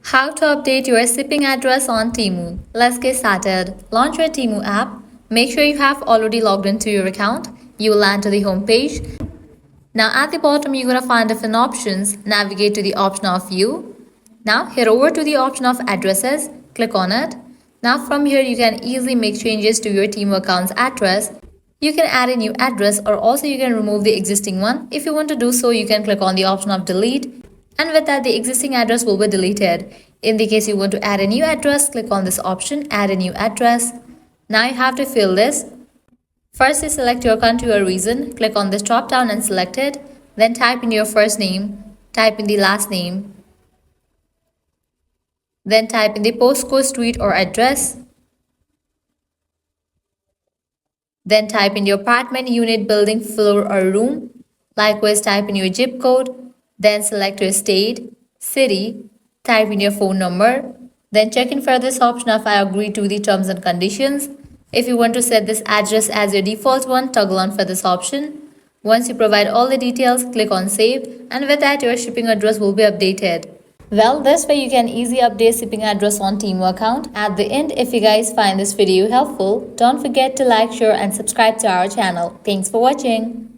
How to update your shipping address on Temu. Let's get started. Launch your Temu app. Make sure you have already logged into your account. You will land to the home page. Now at the bottom you're going to find different options. Navigate to the option of view. Now head over to the option of addresses. Click on it. Now from here you can easily make changes to your Temu account's address. You can add a new address or also you can remove the existing one. If you want to do so, you can click on the option of delete. And with that, the existing address will be deleted. In the case you want to add a new address, click on this option, add a new address. Now you have to fill this. First, you select your country or region, click on this drop down and select it. Then type in your first name, type in the last name. Then type in the postcode, street or address. Then type in your apartment, unit, building, floor or room. Likewise, type in your zip code. Then select your state, city, type in your phone number. Then check in for this option of I agree to the terms and conditions. If you want to set this address as your default one, toggle on for this option. Once you provide all the details, click on save, and with that your shipping address will be updated. Well, this way you can easily update shipping address on Temu account. At the end, if you guys find this video helpful, don't forget to like, share and subscribe to our channel. Thanks for watching.